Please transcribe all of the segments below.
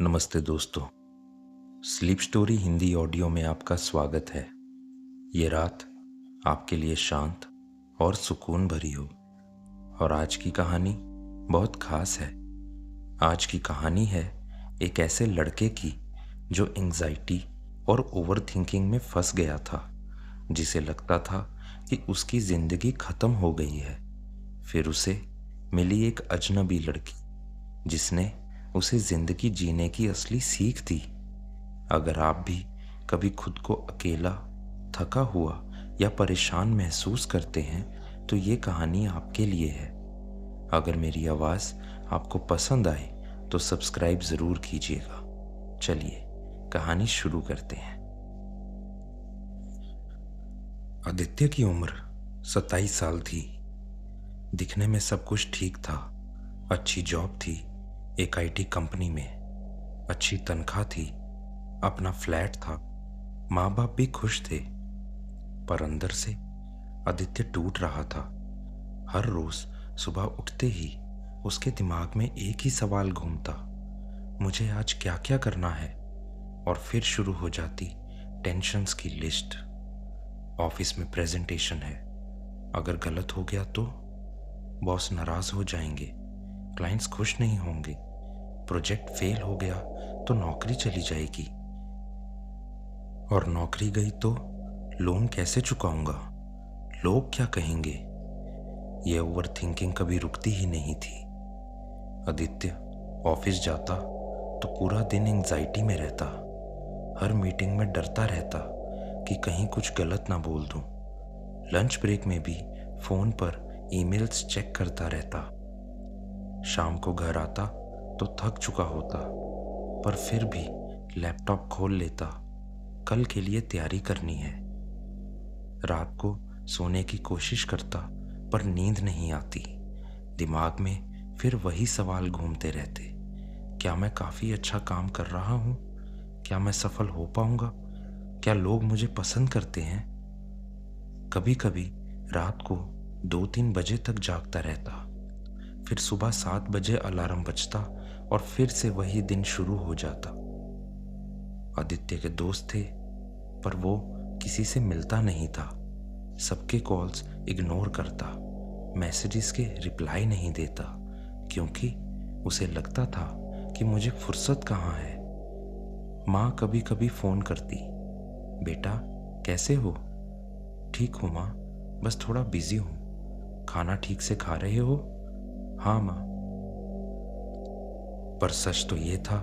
नमस्ते दोस्तों। Sleep story Hindi audio में आपका स्वागत है। ये रात आपके लिए शांत और सुकून भरी हो। और आज की कहानी बहुत खास है। आज की कहानी है एक ऐसे लड़के की जो एंजाइटी और ओवर थिंकिंग में फंस गया था, जिसे लगता था कि उसकी ज़िंदगी ख़त्म हो गई है। फिर उसे मिली एक अजनबी लड़की जिसने उसे जिंदगी जीने की असली सीख दी। अगर आप भी कभी खुद को अकेला, थका हुआ या परेशान महसूस करते हैं तो ये कहानी आपके लिए है। अगर मेरी आवाज़ आपको पसंद आए तो सब्सक्राइब ज़रूर कीजिएगा। चलिए कहानी शुरू करते हैं। आदित्य की उम्र 27 साल थी। दिखने में सब कुछ ठीक था। अच्छी जॉब थी एक आईटी कंपनी में, अच्छी तनख्वाह थी, अपना फ्लैट था, माँ बाप भी खुश थे। पर अंदर से आदित्य टूट रहा था। हर रोज सुबह उठते ही उसके दिमाग में एक ही सवाल घूमता, मुझे आज क्या क्या करना है। और फिर शुरू हो जाती टेंशन्स की लिस्ट। ऑफिस में प्रेजेंटेशन है, अगर गलत हो गया तो बॉस नाराज हो जाएंगे, क्लाइंट्स खुश नहीं होंगे, प्रोजेक्ट फेल हो गया तो नौकरी चली जाएगी, और नौकरी गई तो लोन कैसे चुकाऊंगा, लोग क्या कहेंगे। ये ओवर थिंकिंग कभी रुकती ही नहीं थी। आदित्य ऑफिस जाता तो पूरा दिन एंजाइटी में रहता। हर मीटिंग में डरता रहता कि कहीं कुछ गलत ना बोल दूं। लंच ब्रेक में भी फोन पर ईमेल्स चेक करता रहता। शाम को घर आता तो थक चुका होता, पर फिर भी लैपटॉप खोल लेता, कल के लिए तैयारी करनी है। रात को सोने की कोशिश करता पर नींद नहीं आती। दिमाग में फिर वही सवाल घूमते रहते, क्या मैं काफ़ी अच्छा काम कर रहा हूँ, क्या मैं सफल हो पाऊंगा, क्या लोग मुझे पसंद करते हैं। कभी कभी रात को 2-3 बजे तक जागता रहता, फिर सुबह 7 बजे अलार्म बजता और फिर से वही दिन शुरू हो जाता। आदित्य के दोस्त थे पर वो किसी से मिलता नहीं था। सबके कॉल्स इग्नोर करता, मैसेजेस के रिप्लाई नहीं देता, क्योंकि उसे लगता था कि मुझे फुर्सत कहाँ है। माँ कभी कभी फ़ोन करती, बेटा कैसे हो। ठीक हूँ माँ, बस थोड़ा बिजी हूँ। खाना ठीक से खा रहे हो। हाँ माँ। पर सच तो ये था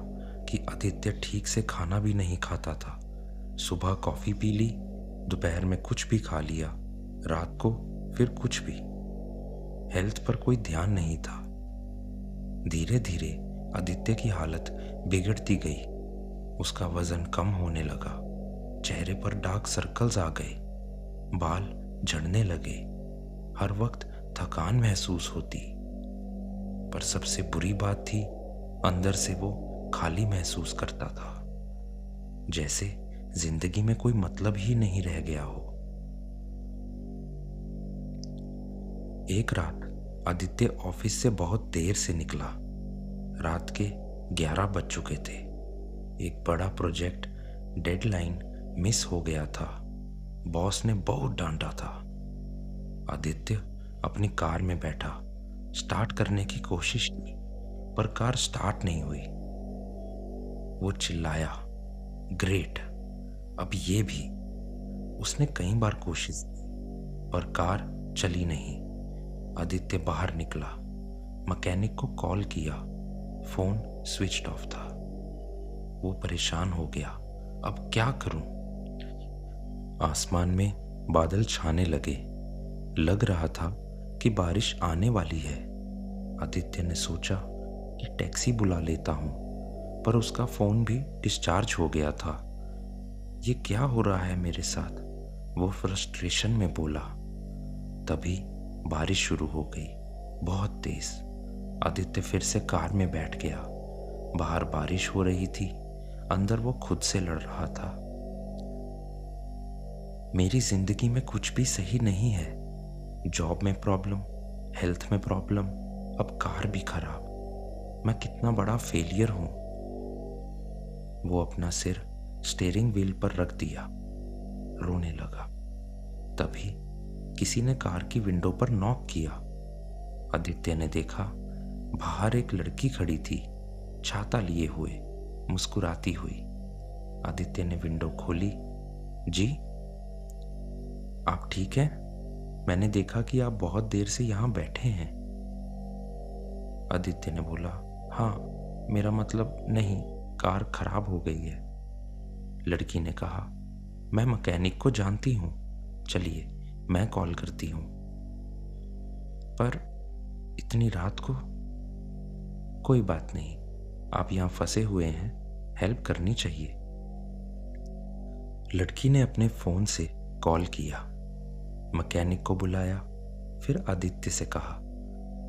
कि आदित्य ठीक से खाना भी नहीं खाता था। सुबह कॉफ़ी पी ली, दोपहर में कुछ भी खा लिया, रात को फिर कुछ भी। हेल्थ पर कोई ध्यान नहीं था। धीरे धीरे आदित्य की हालत बिगड़ती गई। उसका वजन कम होने लगा, चेहरे पर डार्क सर्कल्स आ गए, बाल झड़ने लगे, हर वक्त थकान महसूस होती। पर सबसे बुरी बात थी, अंदर से वो खाली महसूस करता था, जैसे जिंदगी में कोई मतलब ही नहीं रह गया हो। एक रात आदित्य ऑफिस से बहुत देर से निकला। रात के 11 बज चुके थे। एक बड़ा प्रोजेक्ट डेडलाइन मिस हो गया था। बॉस ने बहुत डांटा था। आदित्य अपनी कार में बैठा, स्टार्ट करने की कोशिश की, पर कार स्टार्ट नहीं हुई। वो चिल्लाया, ग्रेट, अब ये भी। उसने कई बार कोशिश की पर कार चली नहीं। आदित्य बाहर निकला, मैकेनिक को कॉल किया, फोन स्विच्ड ऑफ था। वो परेशान हो गया, अब क्या करूं। आसमान में बादल छाने लगे, लग रहा था कि बारिश आने वाली है। आदित्य ने सोचा कि टैक्सी बुला लेता हूं, पर उसका फोन भी डिस्चार्ज हो गया था। ये क्या हो रहा है मेरे साथ, वो फ्रस्ट्रेशन में बोला। तभी बारिश शुरू हो गई, बहुत तेज। आदित्य फिर से कार में बैठ गया। बाहर बारिश हो रही थी, अंदर वो खुद से लड़ रहा था। मेरी जिंदगी में कुछ भी सही नहीं है। जॉब में प्रॉब्लम, हेल्थ में प्रॉब्लम, अब कार भी खराब। मैं कितना बड़ा फेलियर हूँ। वो अपना सिर स्टीयरिंग व्हील पर रख दिया, रोने लगा। तभी किसी ने कार की विंडो पर नॉक किया। आदित्य ने देखा बाहर एक लड़की खड़ी थी, छाता लिए हुए, मुस्कुराती हुई। आदित्य ने विंडो खोली। जी, आप ठीक हैं? मैंने देखा कि आप बहुत देर से यहाँ बैठे हैं। आदित्य ने बोला, हाँ, मेरा मतलब नहीं, कार खराब हो गई है। लड़की ने कहा, मैं मैकेनिक को जानती हूँ, चलिए मैं कॉल करती हूँ। पर इतनी रात को? कोई बात नहीं, आप यहाँ फंसे हुए हैं, हेल्प करनी चाहिए। लड़की ने अपने फोन से कॉल किया, मैकेनिक को बुलाया, फिर आदित्य से कहा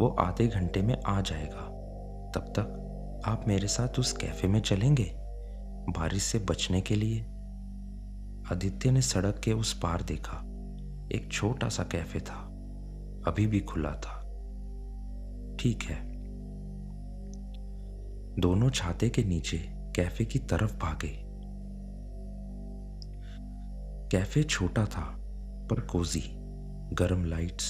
वो आधे घंटे में आ जाएगा। तब तक आप मेरे साथ उस कैफे में चलेंगे, बारिश से बचने के लिए। आदित्य ने सड़क के उस पार देखा, एक छोटा सा कैफे था, अभी भी खुला था। ठीक है। दोनों छाते के नीचे कैफे की तरफ भागे। कैफे छोटा था पर कोजी, गर्म लाइट्स,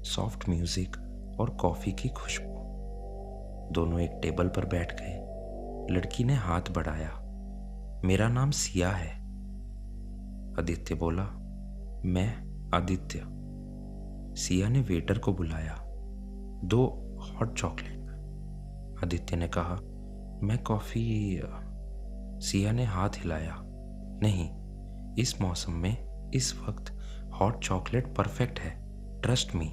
सॉफ्ट म्यूजिक और कॉफी की खुशबू। दोनों एक टेबल पर बैठ गए। लड़की ने हाथ बढ़ाया। मेरा नाम सिया है। आदित्य बोला, मैं आदित्य। सिया ने वेटर को बुलाया, 2 हॉट चॉकलेट। आदित्य ने कहा, मैं कॉफी। सिया ने हाथ हिलाया, नहीं, इस मौसम में इस वक्त हॉट चॉकलेट परफेक्ट है, ट्रस्ट मी।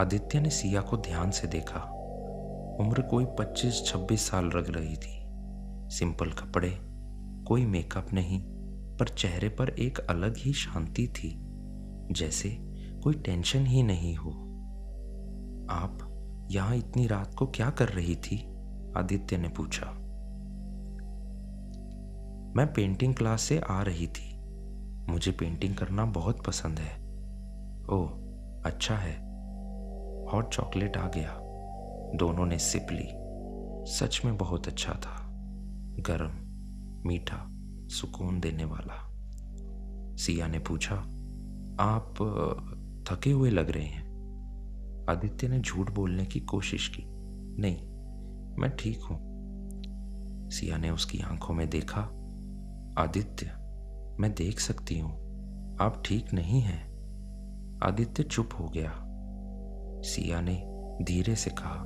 आदित्य ने सिया को ध्यान से देखा। उम्र कोई 25-26 साल लग रही थी। सिंपल कपड़े, कोई मेकअप नहीं, पर चेहरे पर एक अलग ही शांति थी, जैसे कोई टेंशन ही नहीं हो। आप यहाँ इतनी रात को क्या कर रही थी? आदित्य ने पूछा। मैं पेंटिंग क्लास से आ रही थी, मुझे पेंटिंग करना बहुत पसंद है। ओह, अच्छा है। हॉट चॉकलेट आ गया। दोनों ने सिप ली। सच में बहुत अच्छा था, गरम, मीठा, सुकून देने वाला। सिया ने पूछा, आप थके हुए लग रहे हैं। आदित्य ने झूठ बोलने की कोशिश की, नहीं, मैं ठीक हूं। सिया ने उसकी आंखों में देखा। आदित्य, मैं देख सकती हूं, आप ठीक नहीं हैं। आदित्य चुप हो गया। सिया ने धीरे से कहा,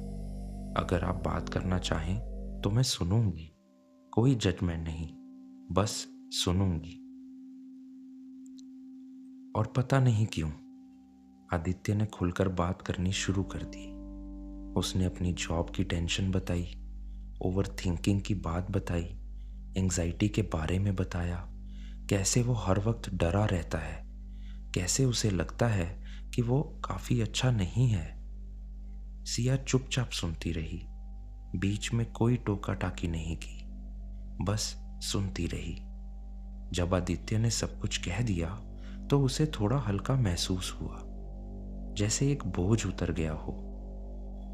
अगर आप बात करना चाहें तो मैं सुनूंगी, कोई जजमेंट नहीं, बस सुनूंगी। और पता नहीं क्यों आदित्य ने खुलकर बात करनी शुरू कर दी। उसने अपनी जॉब की टेंशन बताई, ओवर थिंकिंग की बात बताई, एंग्जाइटी के बारे में बताया, कैसे वो हर वक्त डरा रहता है, कैसे उसे लगता है कि वो काफ़ी अच्छा नहीं है। सिया चुपचाप सुनती रही, बीच में कोई टोका टाकी नहीं की, बस सुनती रही। जब आदित्य ने सब कुछ कह दिया तो उसे थोड़ा हल्का महसूस हुआ, जैसे एक बोझ उतर गया हो।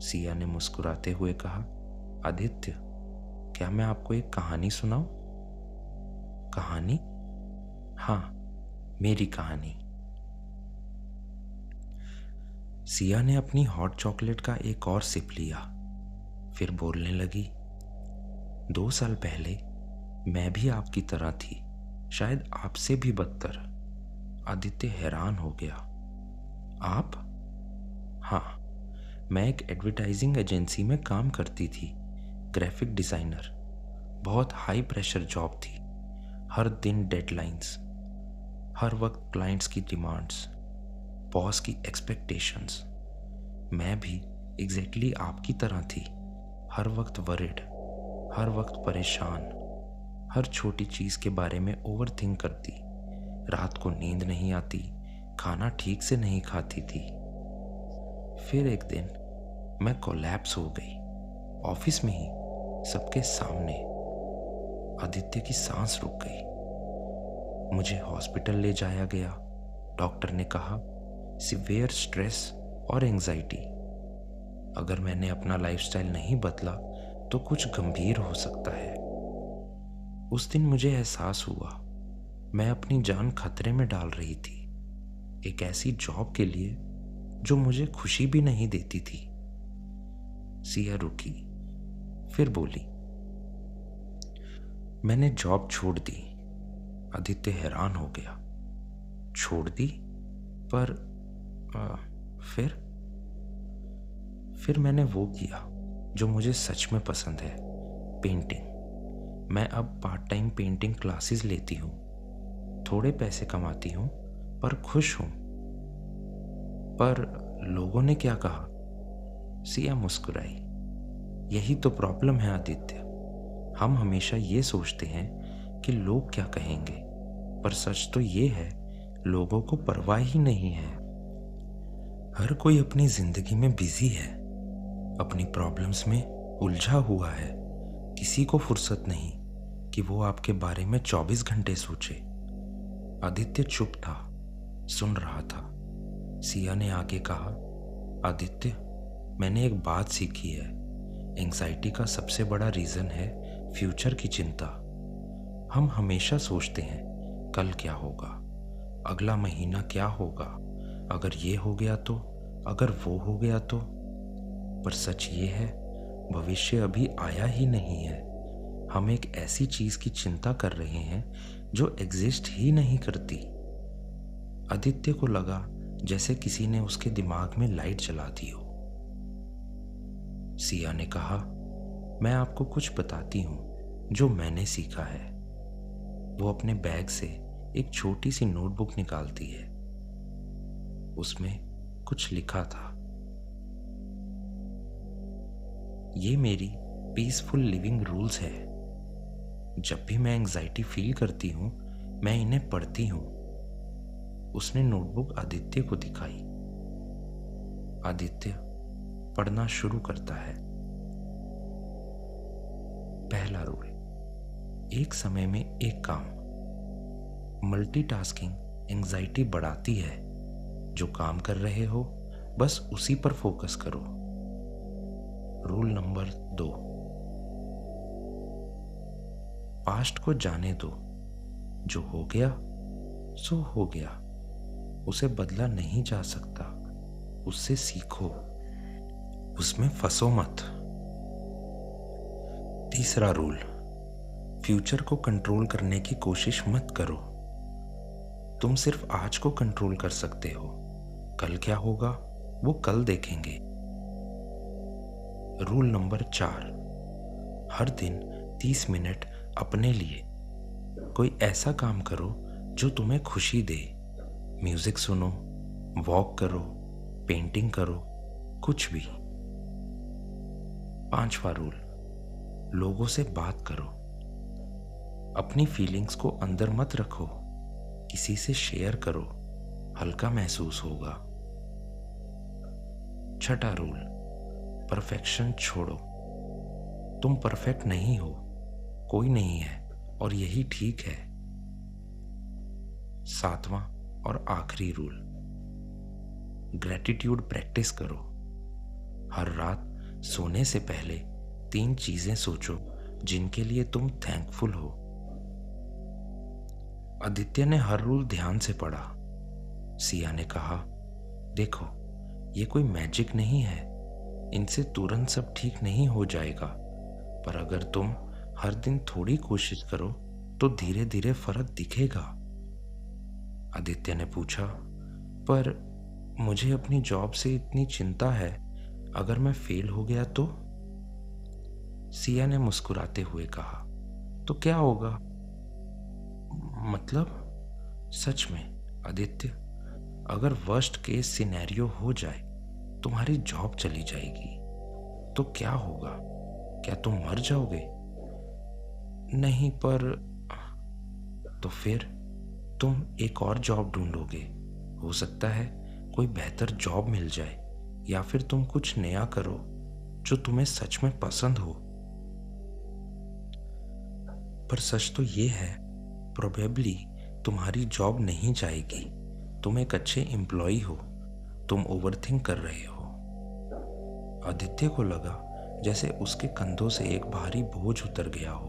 सिया ने मुस्कुराते हुए कहा, आदित्य, क्या मैं आपको एक कहानी सुनाऊं? कहानी? हाँ, मेरी कहानी। सिया ने अपनी हॉट चॉकलेट का एक और सिप लिया, फिर बोलने लगी, 2 साल पहले मैं भी आपकी तरह थी, शायद आपसे भी बदतर। आदित्य हैरान हो गया। आप? हाँ, मैं एक एडवर्टाइजिंग एजेंसी में काम करती थी, ग्राफिक डिज़ाइनर। बहुत हाई प्रेशर जॉब थी, हर दिन डेडलाइंस, हर वक्त क्लाइंट्स की डिमांड्स, बॉस की एक्सपेक्टेशंस। मैं भी एग्जैक्टली आपकी तरह थी, हर वक्त वरिड, हर वक्त परेशान, हर छोटी चीज़ के बारे में ओवर थिंक करती, रात को नींद नहीं आती, खाना ठीक से नहीं खाती थी। फिर एक दिन मैं कोलैप्स हो गई, ऑफिस में ही, सबके सामने। आदित्य की सांस रुक गई। मुझे हॉस्पिटल ले जाया गया। डॉक्टर ने कहा, सीवियर स्ट्रेस और एंजाइटी। अगर मैंने अपना लाइफस्टाइल नहीं बदला तो कुछ गंभीर हो सकता है। उस दिन मुझे एहसास हुआ मैं अपनी जान खतरे में डाल रही थी, एक ऐसी जॉब के लिए जो मुझे खुशी भी नहीं देती थी। सिया रुकी, फिर बोली, मैंने जॉब छोड़ दी। आदित्य हैरान हो गया। छोड़ दी? पर फिर? फिर मैंने वो किया जो मुझे सच में पसंद है, पेंटिंग। मैं अब पार्ट टाइम पेंटिंग क्लासेस लेती हूँ। थोड़े पैसे कमाती हूँ पर खुश हूँ। पर लोगों ने क्या कहा? सिया मुस्कुराई। यही तो प्रॉब्लम है आदित्य, हम हमेशा ये सोचते हैं कि लोग क्या कहेंगे, पर सच तो ये है लोगों को परवाह ही नहीं है। हर कोई अपनी जिंदगी में बिजी है, अपनी प्रॉब्लम्स में उलझा हुआ है। किसी को फुर्सत नहीं कि वो आपके बारे में 24 घंटे सोचे। आदित्य चुप था, सुन रहा था। सिया ने आगे कहा, आदित्य, मैंने एक बात सीखी है। एंग्जाइटी का सबसे बड़ा रीज़न है फ्यूचर की चिंता। हम हमेशा सोचते हैं कल क्या होगा, अगला महीना क्या होगा, अगर ये हो गया तो, अगर वो हो गया तो। पर सच ये है भविष्य अभी आया ही नहीं है। हम एक ऐसी चीज़ की चिंता कर रहे हैं जो एग्जिस्ट ही नहीं करती। आदित्य को लगा जैसे किसी ने उसके दिमाग में लाइट जला दी हो। सिया ने कहा, मैं आपको कुछ बताती हूँ जो मैंने सीखा है। वो अपने बैग से एक छोटी सी नोटबुक निकालती है। उसमें कुछ लिखा था, ये मेरी पीसफुल लिविंग रूल्स है। जब भी मैं एंग्जाइटी फील करती हूँ मैं इन्हें पढ़ती हूँ। उसने नोटबुक आदित्य को दिखाई। आदित्य पढ़ना शुरू करता है। पहला रूल, एक समय में एक काम। मल्टीटास्किंग एंग्जाइटी बढ़ाती है। जो काम कर रहे हो बस उसी पर फोकस करो। रूल नंबर 2, पास्ट को जाने दो। जो हो गया सो हो गया, उसे बदला नहीं जा सकता। उससे सीखो, उसमें फंसो मत। तीसरा रूल, फ्यूचर को कंट्रोल करने की कोशिश मत करो। तुम सिर्फ आज को कंट्रोल कर सकते हो। कल क्या होगा वो कल देखेंगे। रूल नंबर 4, हर दिन 30 मिनट अपने लिए कोई ऐसा काम करो जो तुम्हें खुशी दे। म्यूजिक सुनो, वॉक करो, पेंटिंग करो, कुछ भी। 5वां रूल, लोगों से बात करो। अपनी फीलिंग्स को अंदर मत रखो, किसी से शेयर करो, हल्का महसूस होगा। 6वां रूल, परफेक्शन छोड़ो। तुम परफेक्ट नहीं हो, कोई नहीं है और यही ठीक है। 7वां और आखिरी रूल, ग्रैटिट्यूड प्रैक्टिस करो। हर रात सोने से पहले 3 चीजें सोचो जिनके लिए तुम थैंकफुल हो। आदित्य ने हर रूल ध्यान से पढ़ा। सिया ने कहा, देखो, ये कोई मैजिक नहीं है। इनसे तुरंत सब ठीक नहीं हो जाएगा, पर अगर तुम हर दिन थोड़ी कोशिश करो तो धीरे धीरे फर्क दिखेगा। आदित्य ने पूछा, पर मुझे अपनी जॉब से इतनी चिंता है, अगर मैं फेल हो गया तो? सिया ने मुस्कुराते हुए कहा, तो क्या होगा? मतलब? सच में आदित्य, अगर वर्स्ट केस सिनेरियो हो जाए, तुम्हारी जॉब चली जाएगी, तो क्या होगा? क्या तुम मर जाओगे? नहीं, पर तो फिर तुम एक और जॉब ढूंढोगे। हो सकता है कोई बेहतर जॉब मिल जाए, या फिर तुम कुछ नया करो जो तुम्हें सच में पसंद हो। पर सच तो ये है, प्रोबेबली तुम्हारी जॉब नहीं जाएगी। तुम एक अच्छे एम्प्लॉय हो, तुम ओवरथिंक कर रहे हो। आदित्य को लगा जैसे उसके कंधों से एक भारी बोझ उतर गया हो।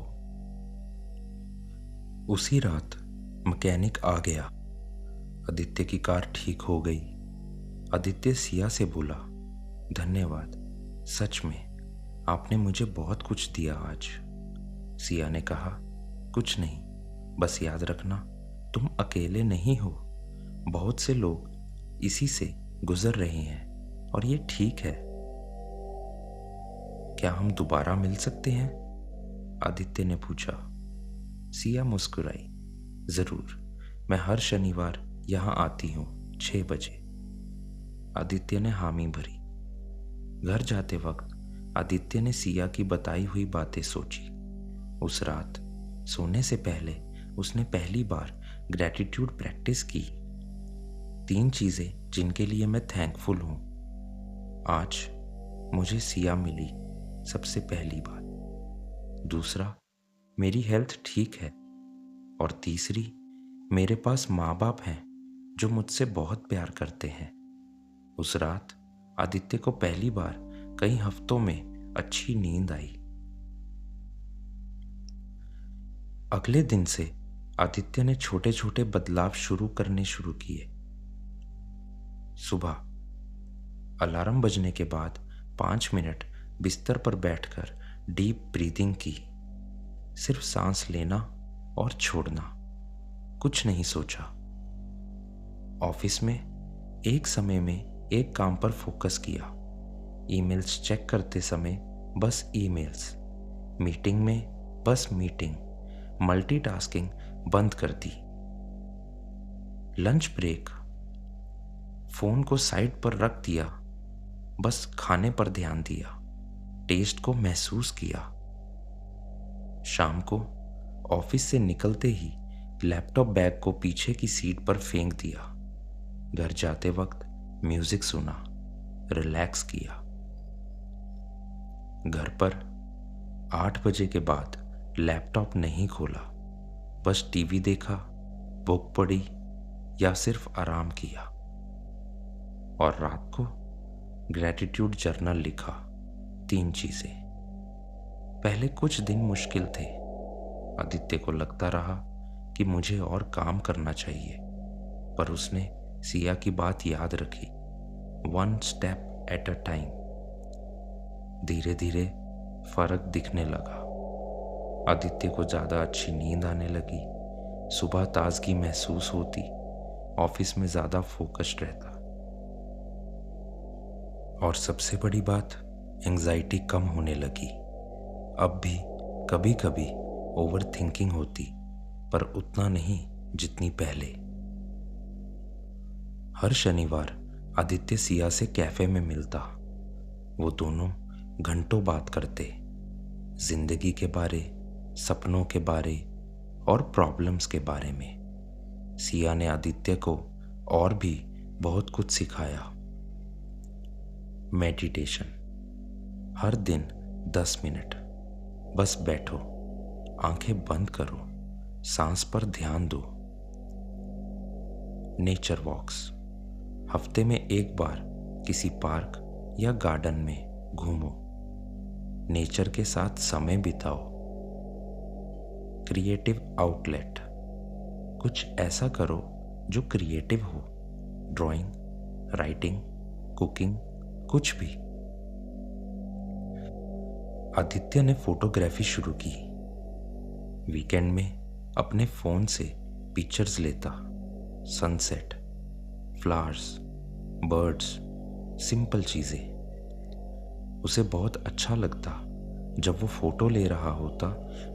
उसी रात मैकेनिक आ गया। आदित्य की कार ठीक हो गई। आदित्य सिया से बोला, धन्यवाद, सच में आपने मुझे बहुत कुछ दिया आज। सिया ने कहा, कुछ नहीं, बस याद रखना तुम अकेले नहीं हो। बहुत से लोग इसी से गुजर रहे हैं और ये ठीक है। क्या हम दोबारा मिल सकते हैं? आदित्य ने पूछा। सिया मुस्कुराई, जरूर, मैं हर शनिवार यहाँ आती हूँ 6 बजे। आदित्य ने हामी भरी। घर जाते वक्त आदित्य ने सिया की बताई हुई बातें सोची। उस रात सोने से पहले उसने पहली बार ग्रैटिट्यूड प्रैक्टिस की। 3 चीजें जिनके लिए मैं थैंकफुल हूं। आज मुझे सिया मिली, सबसे पहली बात। दूसरा, मेरी हेल्थ ठीक है। और तीसरी, मेरे पास माँ बाप हैं जो मुझसे बहुत प्यार करते हैं। उस रात आदित्य को पहली बार कई हफ्तों में अच्छी नींद आई। अगले दिन से आदित्य ने छोटे छोटे बदलाव शुरू किए। सुबह अलार्म बजने के बाद 5 मिनट बिस्तर पर बैठकर डीप ब्रीदिंग की। सिर्फ सांस लेना और छोड़ना, कुछ नहीं सोचा। ऑफिस में एक समय में एक काम पर फोकस किया। ईमेल्स चेक करते समय बस ईमेल्स, मीटिंग में बस मीटिंग, मल्टीटास्किंग बंद कर दी। लंच ब्रेक, फोन को साइड पर रख दिया, बस खाने पर ध्यान दिया, टेस्ट को महसूस किया। शाम को ऑफिस से निकलते ही लैपटॉप बैग को पीछे की सीट पर फेंक दिया। घर जाते वक्त म्यूजिक सुना, रिलैक्स किया। घर पर 8 बजे के बाद लैपटॉप नहीं खोला, बस टीवी देखा, बुक पढ़ी या सिर्फ आराम किया। और रात को ग्रैटिट्यूड जर्नल लिखा। 3 चीजें। पहले कुछ दिन मुश्किल थे। आदित्य को लगता रहा कि मुझे और काम करना चाहिए, पर उसने सिया की बात याद रखी, 1 स्टेप एट अ टाइम। धीरे धीरे फर्क दिखने लगा। आदित्य को ज्यादा अच्छी नींद आने लगी, सुबह ताजगी महसूस होती, ऑफिस में ज्यादा फोकस्ड रहता। और सबसे बड़ी बात, एंजाइटी कम होने लगी। अब भी कभी कभी ओवर थिंकिंग होती, पर उतना नहीं जितनी पहले। हर शनिवार आदित्य सिया से कैफे में मिलता। वो दोनों घंटों बात करते, जिंदगी के बारे, सपनों के बारे और प्रॉब्लम्स के बारे में। सिया ने आदित्य को और भी बहुत कुछ सिखाया। मेडिटेशन, हर दिन 10 मिनट, बस बैठो, आंखें बंद करो, सांस पर ध्यान दो। नेचर वॉक्स, हफ्ते में एक बार किसी पार्क या गार्डन में घूमो, नेचर के साथ समय बिताओ। क्रिएटिव आउटलेट, कुछ ऐसा करो जो क्रिएटिव हो, ड्राइंग, राइटिंग, कुकिंग, कुछ भी। आदित्य ने फोटोग्राफी शुरू की। वीकेंड में अपने फोन से पिक्चर्स लेता, सनसेट, फ्लावर्स, बर्ड्स, सिंपल चीजें। उसे बहुत अच्छा लगता जब वो फोटो ले रहा होता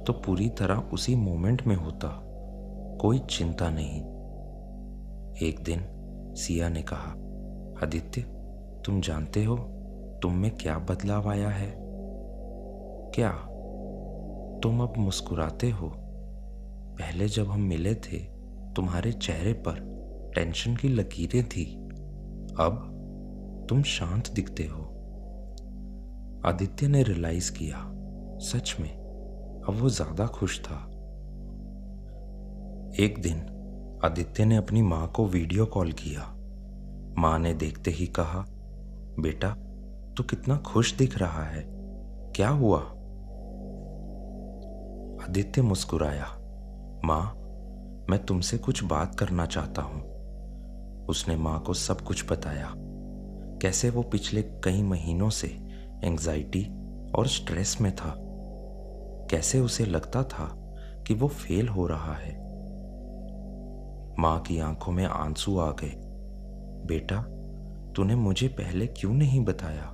तो पूरी तरह उसी मोमेंट में होता, कोई चिंता नहीं। एक दिन सिया ने कहा, आदित्य, तुम जानते हो तुम में क्या बदलाव आया है? क्या? तुम अब मुस्कुराते हो। पहले जब हम मिले थे तुम्हारे चेहरे पर टेंशन की लकीरें थी, अब तुम शांत दिखते हो। आदित्य ने रियलाइज किया, सच में अब वो ज्यादा खुश था। एक दिन आदित्य ने अपनी माँ को वीडियो कॉल किया। माँ ने देखते ही कहा, बेटा तू कितना खुश दिख रहा है, क्या हुआ? आदित्य मुस्कुराया, माँ मैं तुमसे कुछ बात करना चाहता हूँ। उसने माँ को सब कुछ बताया, कैसे वो पिछले कई महीनों से एंग्जाइटी और स्ट्रेस में था, कैसे उसे लगता था कि वो फेल हो रहा है। माँ की आंखों में आंसू आ गए। बेटा, तूने मुझे पहले क्यों नहीं बताया?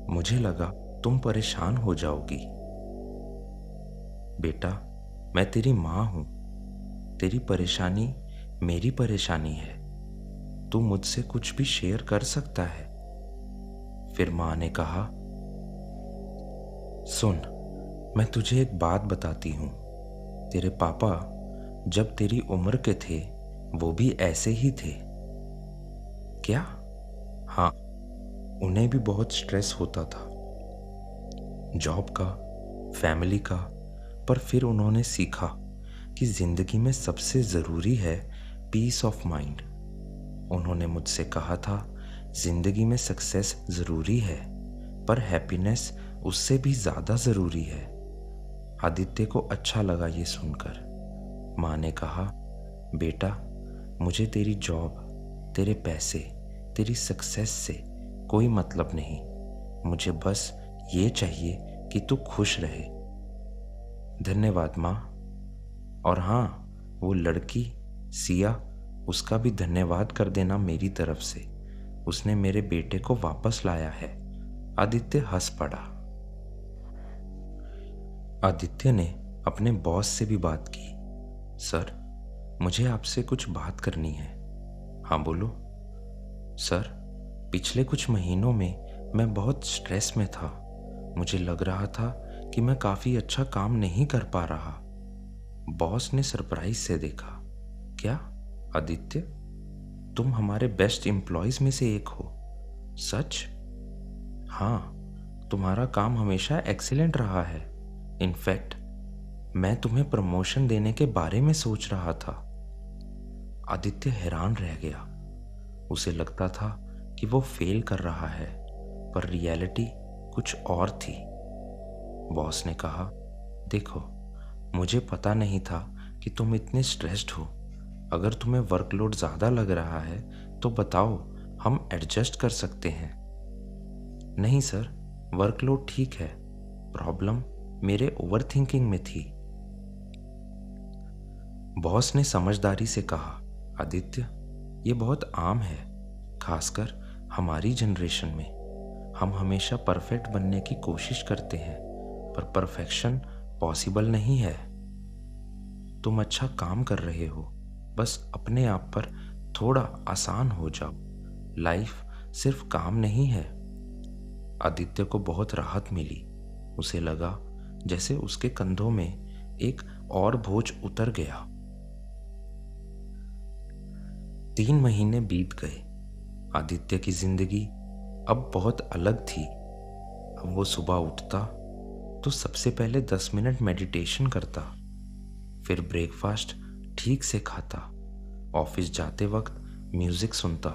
मुझे लगा तुम परेशान हो जाओगी। बेटा, मैं तेरी माँ हूँ। तेरी परेशानी मेरी परेशानी है। तू मुझसे कुछ भी शेयर कर सकता है। फिर माँ ने कहा, सुन, मैं तुझे एक बात बताती हूँ। तेरे पापा जब तेरी उम्र के थे वो भी ऐसे ही थे। क्या? हाँ, उन्हें भी बहुत स्ट्रेस होता था, जॉब का, फैमिली का। पर फिर उन्होंने सीखा कि जिंदगी में सबसे ज़रूरी है पीस ऑफ माइंड। उन्होंने मुझसे कहा था, जिंदगी में सक्सेस ज़रूरी है, पर हैप्पीनेस उससे भी ज़्यादा ज़रूरी है। आदित्य को अच्छा लगा ये सुनकर। माँ ने कहा, बेटा, मुझे तेरी जॉब, तेरे पैसे, तेरी सक्सेस से कोई मतलब नहीं। मुझे बस ये चाहिए कि तू खुश रहे। धन्यवाद माँ। और हाँ, वो लड़की सिया, उसका भी धन्यवाद कर देना मेरी तरफ से। उसने मेरे बेटे को वापस लाया है। आदित्य हंस पड़ा। आदित्य ने अपने बॉस से भी बात की। सर, मुझे आपसे कुछ बात करनी है। हाँ बोलो। सर, पिछले कुछ महीनों में मैं बहुत स्ट्रेस में था। मुझे लग रहा था कि मैं काफ़ी अच्छा काम नहीं कर पा रहा। बॉस ने सरप्राइज से देखा। क्या आदित्य, तुम हमारे बेस्ट एम्प्लॉयज में से एक हो? सच? हाँ, तुम्हारा काम हमेशा एक्सीलेंट रहा है। इनफैक्ट मैं तुम्हें प्रमोशन देने के बारे में सोच रहा था। आदित्य हैरान रह गया। उसे लगता था कि वो फेल कर रहा है, पर रियलिटी कुछ और थी। बॉस ने कहा, देखो, मुझे पता नहीं था कि तुम इतने स्ट्रेस्ड हो। अगर तुम्हें वर्कलोड ज़्यादा लग रहा है तो बताओ, हम एडजस्ट कर सकते हैं। नहीं सर, वर्कलोड ठीक है। प्रॉब्लम मेरे ओवरथिंकिंग में थी। बॉस ने समझदारी से कहा, आदित्य, ये बहुत आम है, खासकर हमारी जनरेशन में। हम हमेशा परफेक्ट बनने की कोशिश करते हैं, पर परफेक्शन पॉसिबल नहीं है। तुम अच्छा काम कर रहे हो, बस अपने आप पर थोड़ा आसान हो जाओ। लाइफ सिर्फ काम नहीं है। आदित्य को बहुत राहत मिली। उसे लगा जैसे उसके कंधों में एक और बोझ उतर गया। 3 महीने बीत गए। आदित्य की जिंदगी अब बहुत अलग थी। अब वो सुबह उठता तो सबसे पहले 10 मिनट मेडिटेशन करता, फिर ब्रेकफास्ट ठीक से खाता, ऑफिस जाते वक्त म्यूजिक सुनता,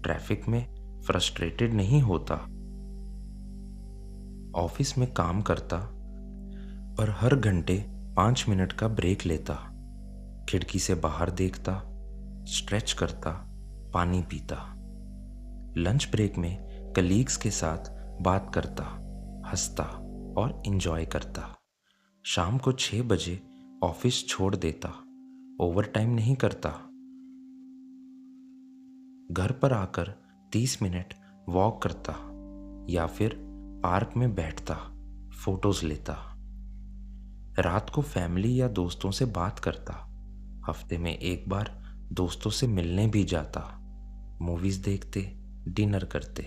ट्रैफिक में फ्रस्ट्रेटेड नहीं होता, ऑफिस में काम करता, पर हर घंटे 5 मिनट का ब्रेक लेता, खिड़की से बाहर देखता, स्ट्रेच करता, पानी पीता, लंच ब्रेक में कलीग्स के साथ बात करता, हंसता और एंजॉय करता। शाम को 6 बजे ऑफिस छोड़ देता, ओवर टाइम नहीं करता। घर पर आकर 30 मिनट वॉक करता या फिर पार्क में बैठता, फोटोज लेता। रात को फैमिली या दोस्तों से बात करता, हफ्ते में एक बार दोस्तों से मिलने भी जाता, मूवीज देखते, डिनर करते।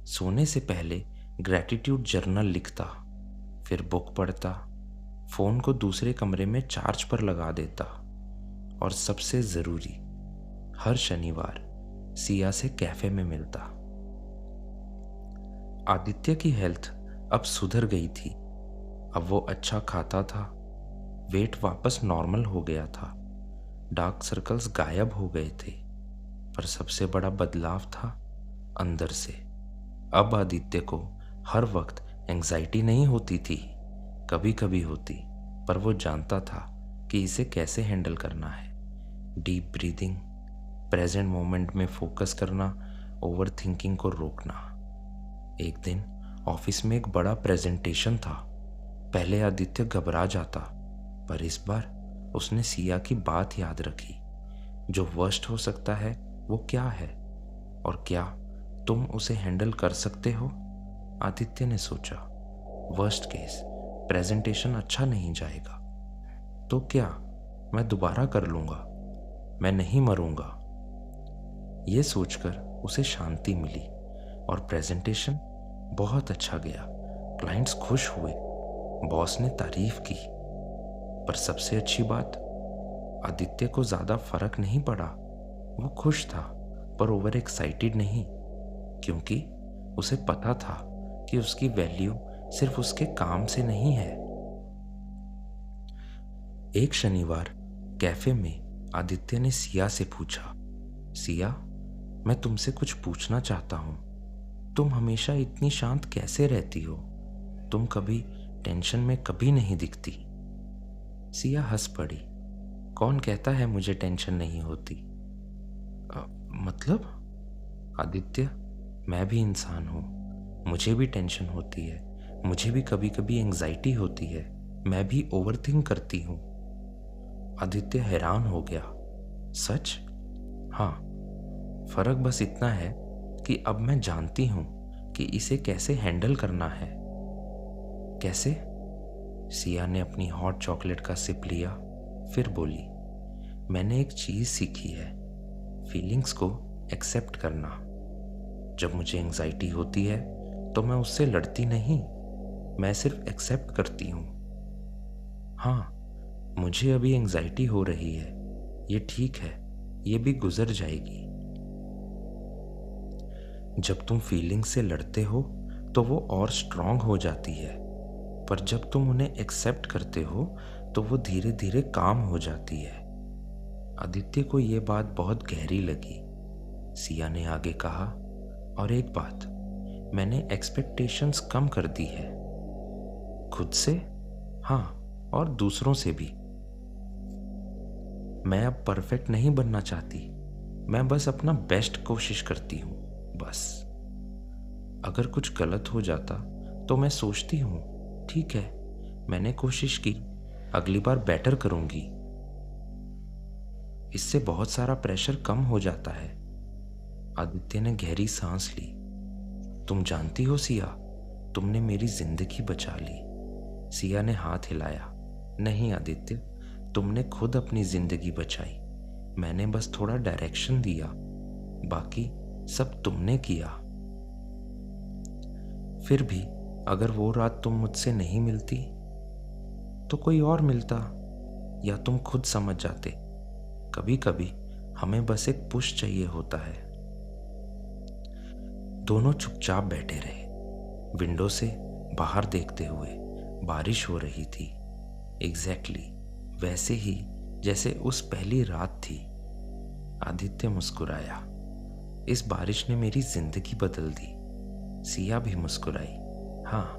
सोने से पहले ग्रैटिट्यूड जर्नल लिखता, फिर बुक पढ़ता, फोन को दूसरे कमरे में चार्ज पर लगा देता और सबसे जरूरी, हर शनिवार सिया से कैफे में मिलता। आदित्य की हेल्थ अब सुधर गई थी। अब वो अच्छा खाता था, वेट वापस नॉर्मल हो गया था, डार्क सर्कल्स गायब हो गए थे। पर सबसे बड़ा बदलाव था अंदर से। अब आदित्य को हर वक्त एंजाइटी नहीं होती थी, कभी कभी होती, पर वो जानता था कि इसे कैसे हैंडल करना है। डीप ब्रीदिंग, प्रेजेंट मोमेंट में फोकस करना, ओवर थिंकिंग को रोकना। एक दिन ऑफिस में एक बड़ा प्रेजेंटेशन था। पहले आदित्य घबरा जाता, पर इस बार उसने सिया की बात याद रखी। जो वर्स्ट हो सकता है वो क्या है, और क्या तुम उसे हैंडल कर सकते हो? आदित्य ने सोचा, वर्स्ट केस प्रेजेंटेशन अच्छा नहीं जाएगा, तो क्या मैं दोबारा कर लूंगा, मैं नहीं मरूंगा। ये सोचकर उसे शांति मिली और प्रेजेंटेशन बहुत अच्छा गया। क्लाइंट्स खुश हुए, बॉस ने तारीफ की। पर सबसे अच्छी बात, आदित्य को ज़्यादा फर्क नहीं पड़ा। वो खुश था, पर ओवर एक्साइटेड नहीं, क्योंकि उसे पता था कि उसकी वैल्यू सिर्फ उसके काम से नहीं है। एक शनिवार कैफे में आदित्य ने सिया से पूछा, सिया, मैं तुमसे कुछ पूछना चाहता हूँ। तुम हमेशा इतनी शांत कैसे रहती हो? तुम कभी टेंशन में कभी नहीं दिखती। सिया हंस पड़ी। कौन कहता है मुझे टेंशन नहीं होती? मतलब? आदित्य, मैं भी इंसान हूँ, मुझे भी टेंशन होती है, मुझे भी कभी कभी एंग्जाइटी होती है, मैं भी ओवरथिंक करती हूँ। आदित्य हैरान हो गया। सच? हाँ, फर्क बस इतना है कि अब मैं जानती हूँ कि इसे कैसे हैंडल करना है। कैसे? सिया ने अपनी हॉट चॉकलेट का सिप लिया, फिर बोली, मैंने एक चीज सीखी है, फीलिंग्स को एक्सेप्ट करना। जब मुझे एंग्जाइटी होती है तो मैं उससे लड़ती नहीं, मैं सिर्फ एक्सेप्ट करती हूँ। हाँ, मुझे अभी एंग्जाइटी हो रही है, ये ठीक है, ये भी गुजर जाएगी। जब तुम फीलिंग से लड़ते हो तो वो और स्ट्रांग हो जाती है, पर जब तुम उन्हें एक्सेप्ट करते हो तो वो धीरे धीरे काम हो जाती है। आदित्य को ये बात बहुत गहरी लगी। सिया ने आगे कहा, और एक बात, मैंने एक्सपेक्टेशंस कम कर दी है, खुद से, हाँ, और दूसरों से भी। मैं अब परफेक्ट नहीं बनना चाहती, मैं बस अपना बेस्ट कोशिश करती हूँ, बस। अगर कुछ गलत हो जाता तो मैं सोचती हूँ, ठीक है, मैंने कोशिश की, अगली बार बेटर करूंगी। इससे बहुत सारा प्रेशर कम हो जाता है। आदित्य ने गहरी सांस ली। तुम जानती हो सिया, तुमने मेरी जिंदगी बचा ली। सिया ने हाथ हिलाया। नहीं आदित्य, तुमने खुद अपनी जिंदगी बचाई, मैंने बस थोड़ा डायरेक्शन दिया, बाकी सब तुमने किया। फिर भी अगर वो रात तुम मुझसे नहीं मिलती तो कोई और मिलता, या तुम खुद समझ जाते। कभी कभी हमें बस एक पुश चाहिए होता है। दोनों चुपचाप बैठे रहे, विंडो से बाहर देखते हुए। बारिश हो रही थी, एग्जैक्टली वैसे ही जैसे उस पहली रात थी। आदित्य मुस्कुराया। इस बारिश ने मेरी जिंदगी बदल दी। सिया भी मुस्कुराई। हाँ,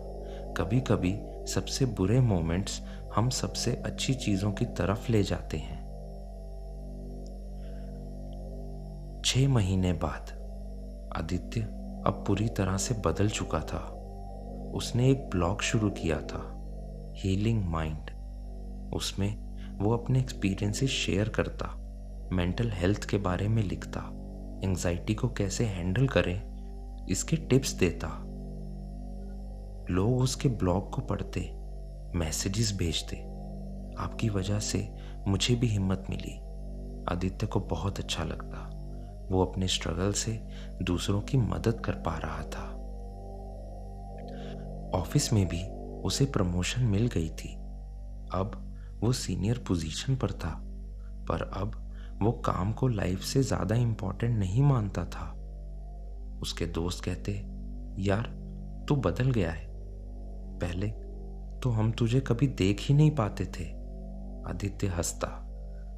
कभी कभी सबसे बुरे मोमेंट्स हम सबसे अच्छी चीजों की तरफ ले जाते हैं। 6 महीने बाद आदित्य अब पूरी तरह से बदल चुका था। उसने एक ब्लॉग शुरू किया था, हीलिंग माइंड। उसमें वो अपने एक्सपीरियंसेस शेयर करता, मेंटल हेल्थ के बारे में लिखता, एंजाइटी को कैसे हैंडल करें इसके टिप्स देता। लोग उसके ब्लॉग को पढ़ते, मैसेजेस भेजते। आपकी वजह से मुझे भी हिम्मत मिली। आदित्य को बहुत अच्छा लगता। वो अपने स्ट्रगल से दूसरों की मदद कर पा रहा था। ऑफिस में भी उसे प्रमोशन मिल गई थी। अब वो सीनियर पोजीशन पर था, पर अब वो काम को लाइफ से ज्यादा इंपॉर्टेंट नहीं मानता था। उसके दोस्त कहते, यार तू बदल गया है, पहले तो हम तुझे कभी देख ही नहीं पाते थे। आदित्य हंसता।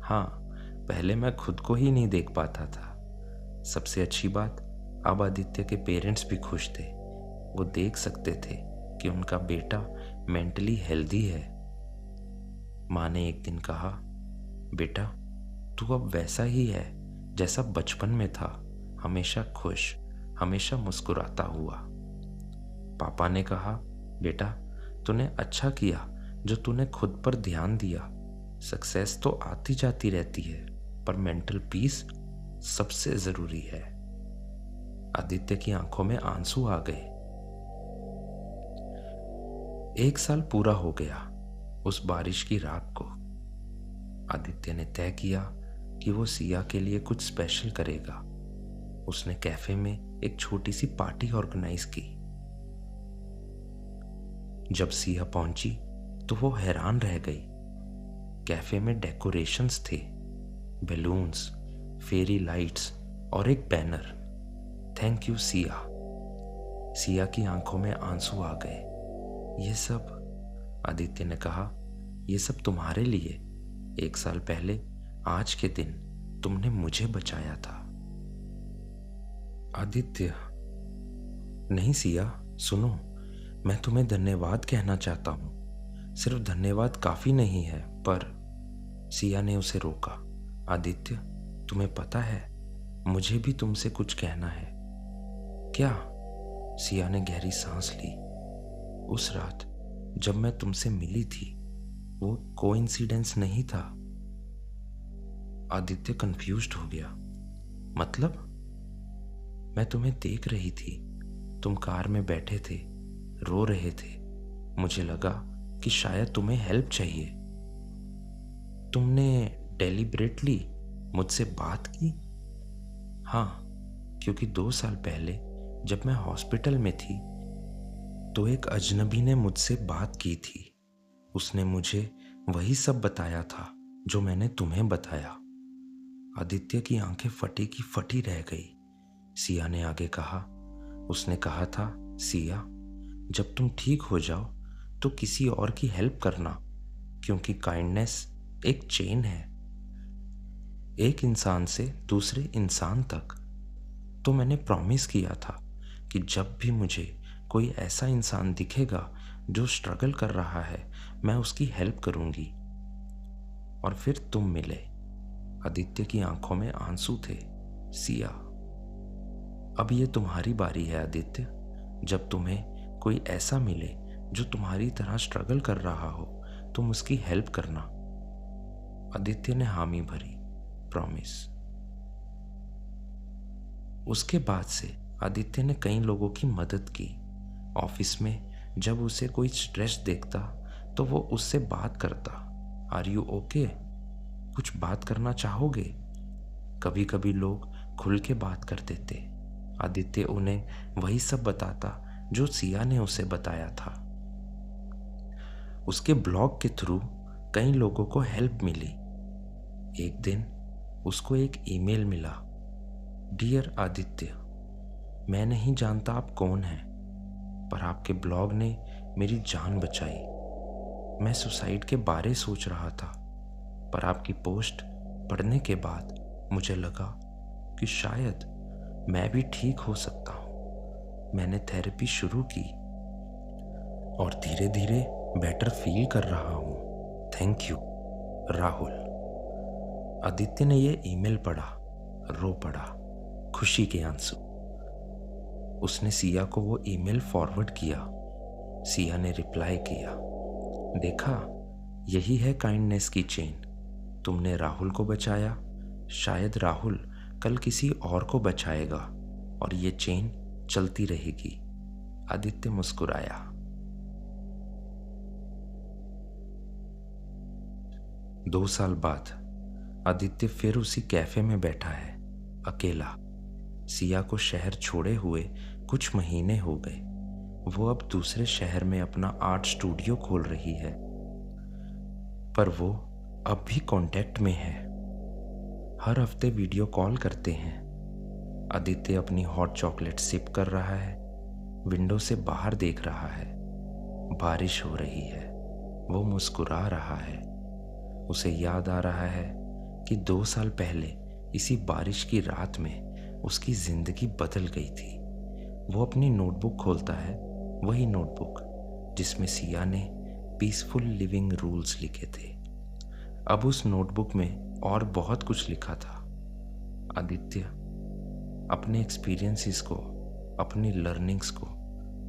हाँ, पहले मैं खुद को ही नहीं देख पाता था। सबसे अच्छी बात, अब आदित्य के पेरेंट्स भी खुश थे। वो देख सकते थे कि उनका बेटा मेंटली हेल्दी है। माँ ने एक दिन कहा, बेटा तू अब वैसा ही है जैसा बचपन में था, हमेशा खुश, हमेशा मुस्कुराता हुआ। पापा ने कहा, बेटा तूने अच्छा किया जो तूने खुद पर ध्यान दिया। सक्सेस तो आती जाती रहती है, पर मेंटल पीस सबसे जरूरी है। आदित्य की आंखों में आंसू आ गए। 1 साल पूरा हो गया उस बारिश की रात को। आदित्य ने तय किया कि वो सिया के लिए कुछ स्पेशल करेगा। उसने कैफे में एक छोटी सी पार्टी ऑर्गेनाइज की। जब सिया पहुंची तो वो हैरान रह गई। कैफे में डेकोरेशंस थे, बैलून्स, फेरी लाइट्स और एक banner, thank you Siya. Siya की आंखों में आंसू आ गए। ये सब, आदित्य ने कहा, ये सब तुम्हारे लिए। 1 साल पहले आज के दिन तुमने मुझे बचाया था। आदित्य, नहीं सिया, सुनो, मैं तुम्हें धन्यवाद कहना चाहता हूँ। सिर्फ धन्यवाद काफी नहीं है, पर सिया ने उसे रोका। आदित्य, तुम्हें पता है मुझे भी तुमसे कुछ कहना है। क्या? सिया ने गहरी सांस ली। उस रात जब मैं तुमसे मिली थी वो कोइंसिडेंस नहीं था। आदित्य कंफ्यूज्ड हो गया। मतलब? मैं तुम्हें देख रही थी, तुम कार में बैठे थे, रो रहे थे। मुझे लगा कि शायद तुम्हें हेल्प चाहिए। तुमने डेलिब्रेटली मुझसे बात की? हाँ, क्योंकि 2 साल पहले जब मैं हॉस्पिटल में थी तो एक अजनबी ने मुझसे बात की थी। उसने मुझे वही सब बताया था जो मैंने तुम्हें बताया। आदित्य की आंखें फटी की फटी रह गई। सिया ने आगे कहा, उसने कहा था, सिया जब तुम ठीक हो जाओ तो किसी और की हेल्प करना, क्योंकि काइंडनेस एक चेन है, एक इंसान से दूसरे इंसान तक। तो मैंने प्रॉमिस किया था कि जब भी मुझे कोई ऐसा इंसान दिखेगा जो स्ट्रगल कर रहा है, मैं उसकी हेल्प करूंगी। और फिर तुम मिले। आदित्य की आंखों में आंसू थे। सिया, अब ये तुम्हारी बारी है आदित्य। जब तुम्हें कोई ऐसा मिले जो तुम्हारी तरह स्ट्रगल कर रहा हो, तुम उसकी हेल्प करना। आदित्य ने हामी भरी, प्रॉमिस। उसके बाद से आदित्य ने कई लोगों की मदद की। ऑफिस में जब उसे कोई स्ट्रेस देखता तो वो उससे बात करता, आर यू ओके? कुछ बात करना चाहोगे? कभी कभी लोग खुल के बात कर देते। आदित्य उन्हें वही सब बताता जो सिया ने उसे बताया था। उसके ब्लॉग के थ्रू कई लोगों को हेल्प मिली। एक दिन उसको एक ईमेल मिला, डियर आदित्य, मैं नहीं जानता आप कौन हैं, पर आपके ब्लॉग ने मेरी जान बचाई। मैं सुसाइड के बारे सोच रहा था, पर आपकी पोस्ट पढ़ने के बाद मुझे लगा कि शायद मैं भी ठीक हो सकता हूँ। मैंने थेरेपी शुरू की और धीरे धीरे बेटर फील कर रहा हूँ। Thank you, Rahul. आदित्य ने ये ईमेल पढ़ा, रो पड़ा, खुशी के आंसू। उसने सिया को वो ईमेल फॉरवर्ड किया। सिया ने रिप्लाई किया, देखा, यही है काइंडनेस की चेन। तुमने राहुल को बचाया, शायद राहुल कल किसी और को बचाएगा और ये चेन चलती रहेगी। आदित्य मुस्कुराया। दो साल बाद आदित्य फिर उसी कैफे में बैठा है, अकेला। सिया को शहर छोड़े हुए कुछ महीने हो गए। वो अब दूसरे शहर में अपना आर्ट स्टूडियो खोल रही है, पर वो अब भी कांटेक्ट में है। हर हफ्ते वीडियो कॉल करते हैं। आदित्य अपनी हॉट चॉकलेट सिप कर रहा है, विंडो से बाहर देख रहा है। बारिश हो रही है, वो मुस्कुरा रहा है। उसे याद आ रहा है कि 2 साल पहले इसी बारिश की रात में उसकी जिंदगी बदल गई थी। वो अपनी नोटबुक खोलता है, वही नोटबुक जिसमें सिया ने पीसफुल लिविंग रूल्स लिखे थे। अब उस नोटबुक में और बहुत कुछ लिखा था। आदित्य अपने एक्सपीरियंसेस को, अपनी लर्निंग्स को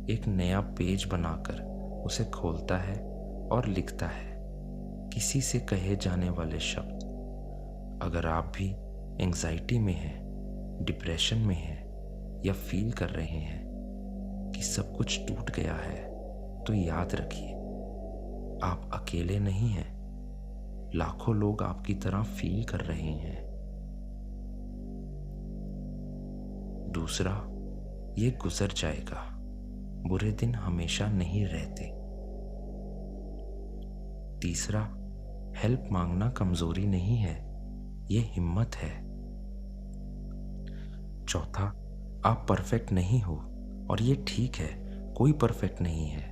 एक नया पेज बनाकर उसे खोलता है और लिखता है किसी से कहे जाने वाले शब्द। अगर आप भी एंजाइटी में हैं, डिप्रेशन में हैं या फील कर रहे हैं कि सब कुछ टूट गया है, तो याद रखिए आप अकेले नहीं हैं। लाखों लोग आपकी तरह फील कर रहे हैं। दूसरा, ये गुजर जाएगा। बुरे दिन हमेशा नहीं रहते। तीसरा, हेल्प मांगना कमजोरी नहीं है, ये हिम्मत है। चौथा, आप परफेक्ट नहीं हो और ये ठीक है, कोई परफेक्ट नहीं है।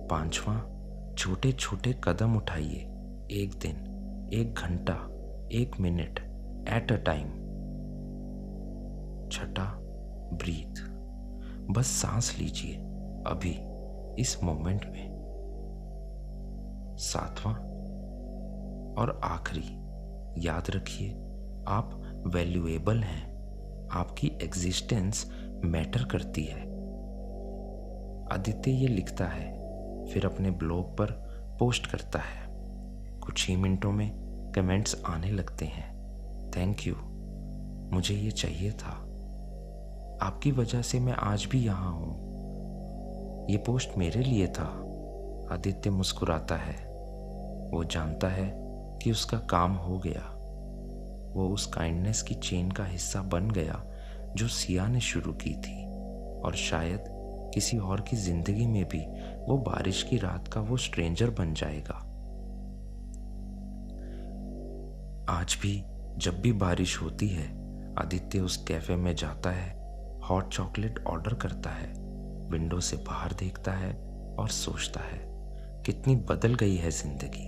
पांचवा, छोटे छोटे कदम उठाइए, एक दिन, एक घंटा, एक मिनट एट अ टाइम। छठा, ब्रीथ, बस सांस लीजिए अभी इस मोमेंट में। सातवां और आखिरी, याद रखिए आप वैल्यूएबल हैं, आपकी एग्जिस्टेंस मैटर करती है। आदित्य ये लिखता है, फिर अपने ब्लॉग पर पोस्ट करता है। कुछ ही मिनटों में कमेंट्स आने लगते हैं। थैंक यू, मुझे ये चाहिए था, आपकी वजह से मैं आज भी यहाँ हूँ, ये पोस्ट मेरे लिए था। आदित्य मुस्कुराता है। वो जानता है कि उसका काम हो गया। वो उस काइंडनेस की चेन का हिस्सा बन गया जो सिया ने शुरू की थी, और शायद किसी और की जिंदगी में भी वो बारिश की रात का वो स्ट्रेंजर बन जाएगा। आज भी जब भी बारिश होती है, आदित्य उस कैफे में जाता है, हॉट चॉकलेट ऑर्डर करता है, विंडो से बाहर देखता है और सोचता है कितनी बदल गई है जिंदगी।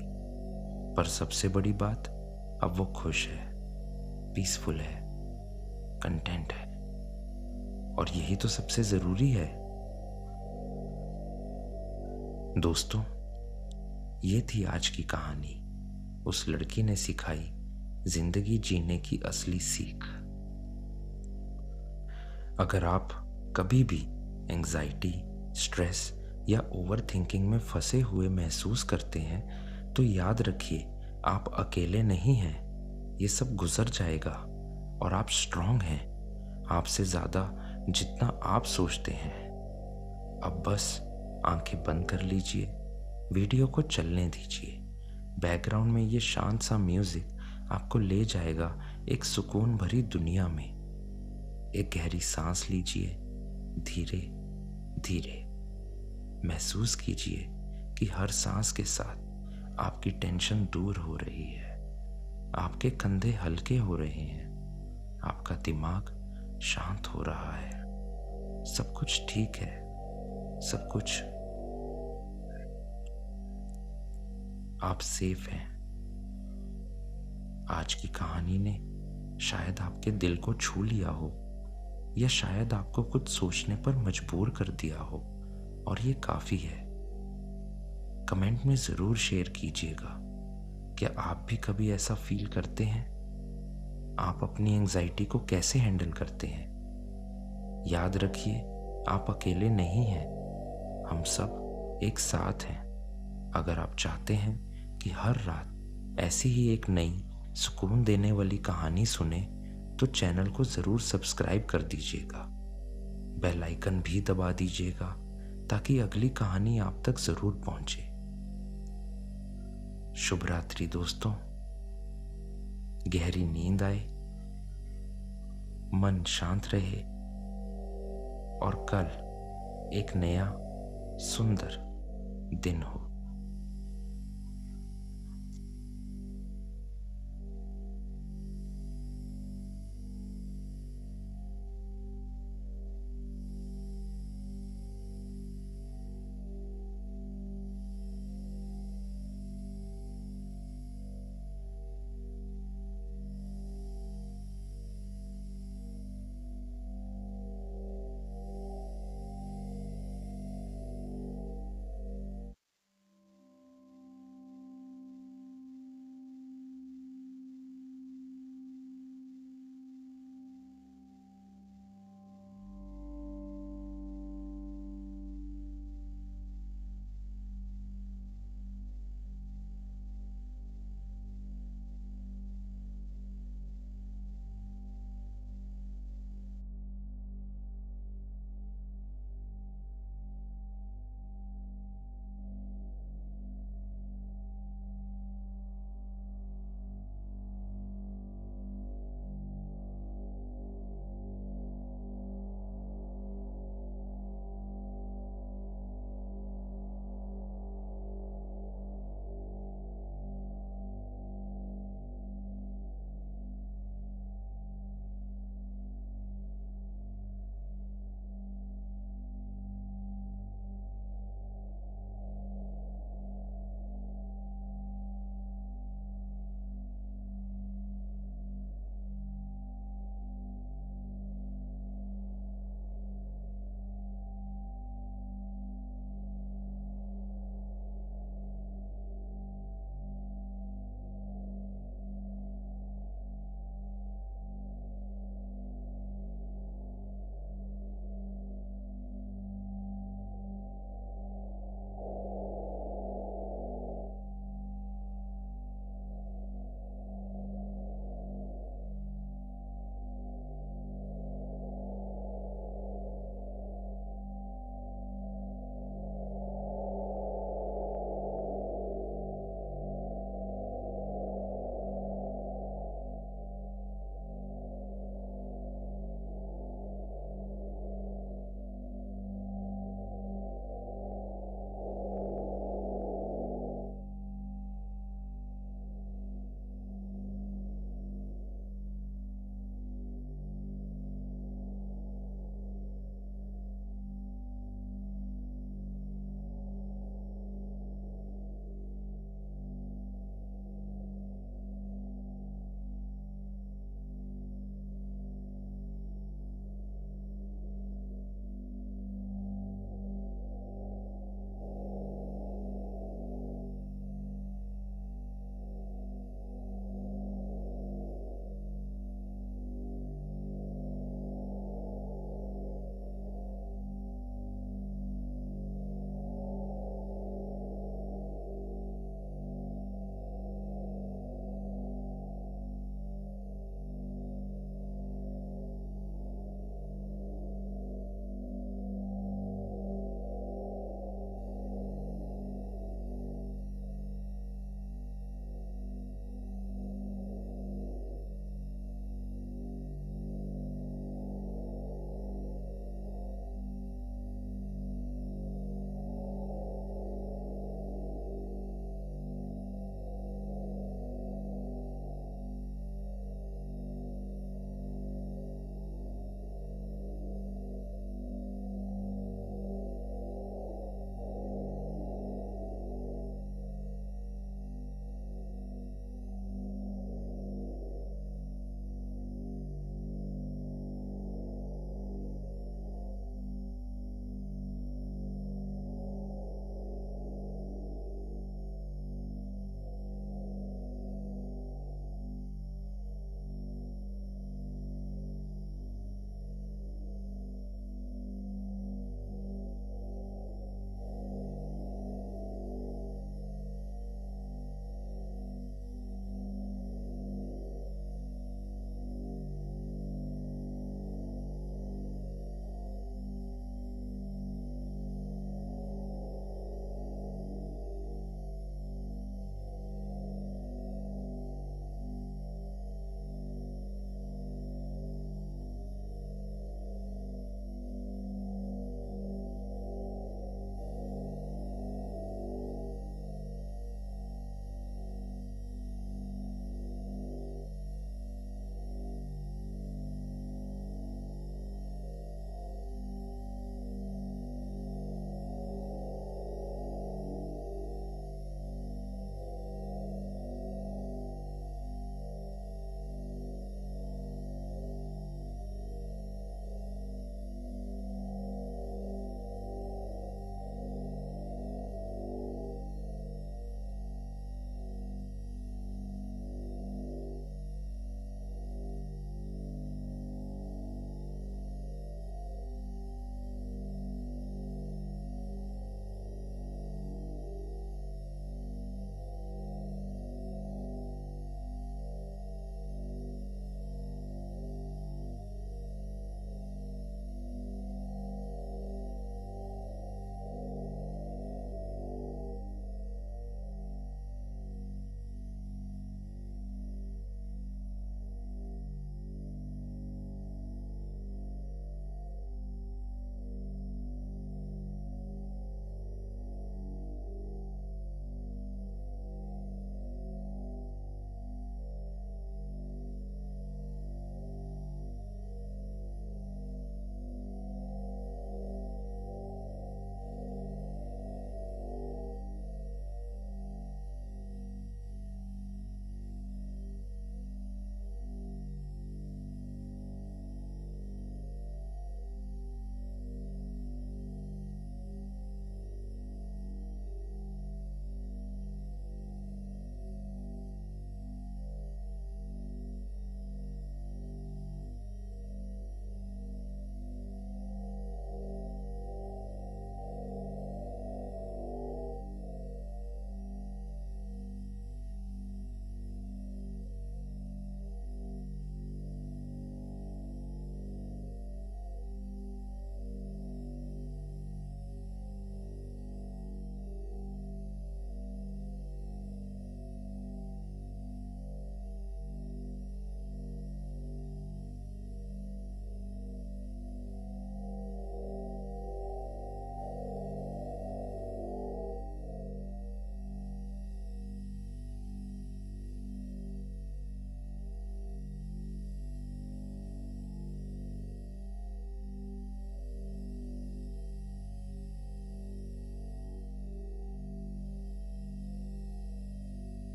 पर सबसे बड़ी बात, अब वो खुश है, पीसफुल है, कंटेंट है, और यही तो सबसे जरूरी है। दोस्तों, ये थी आज की कहानी। उस लड़की ने सिखाई जिंदगी जीने की असली सीख। अगर आप कभी भी एंजाइटी, स्ट्रेस या ओवर थिंकिंग में फंसे हुए महसूस करते हैं, तो याद रखिए आप अकेले नहीं हैं। ये सब गुजर जाएगा और आप स्ट्रांग हैं, आपसे ज़्यादा जितना आप सोचते हैं। अब बस आंखें बंद कर लीजिए, वीडियो को चलने दीजिए। बैकग्राउंड में ये शांत सा म्यूजिक आपको ले जाएगा एक सुकून भरी दुनिया में। एक गहरी सांस लीजिए, धीरे धीरे महसूस कीजिए कि हर सांस के साथ आपकी टेंशन दूर हो रही है, आपके कंधे हल्के हो रहे हैं, आपका दिमाग शांत हो रहा है। सब कुछ ठीक है, सब कुछ, आप सेफ हैं। आज की कहानी ने शायद आपके दिल को छू लिया हो, या शायद आपको कुछ सोचने पर मजबूर कर दिया हो, और ये काफी है। कमेंट में जरूर शेयर कीजिएगा, क्या आप भी कभी ऐसा फील करते हैं? आप अपनी एंजाइटी को कैसे हैंडल करते हैं? याद रखिए आप अकेले नहीं हैं, हम सब एक साथ हैं। अगर आप चाहते हैं कि हर रात ऐसी ही एक नई सुकून देने वाली कहानी सुने, तो चैनल को ज़रूर सब्सक्राइब कर दीजिएगा, बेल आइकन भी दबा दीजिएगा, ताकि अगली कहानी आप तक ज़रूर पहुंचे। शुभ रात्रि दोस्तों, गहरी नींद आए, मन शांत रहे, और कल एक नया सुंदर दिन हो।